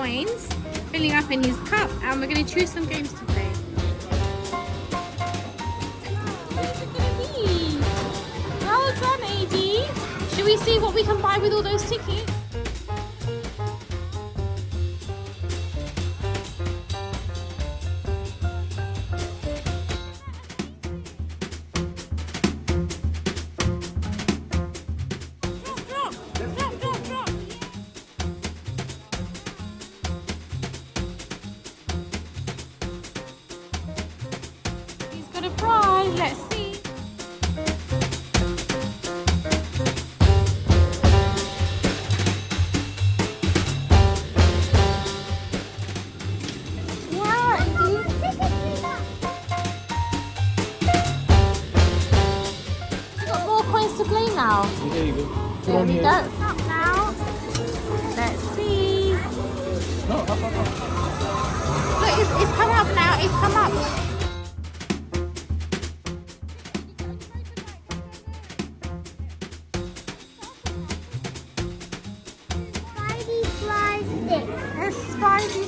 coins, filling up in his cup, and we're going to choose some games to play. What's it going to be? Well done, AD. Should we see what we can buy with all those tickets? Got a prize, let's see. Wow, Andy. You got more coins to play now. There you go. There we go. Up now. Let's see. No, up. Look, it's come up now. It's come up. Spidey fly stick. A Spidey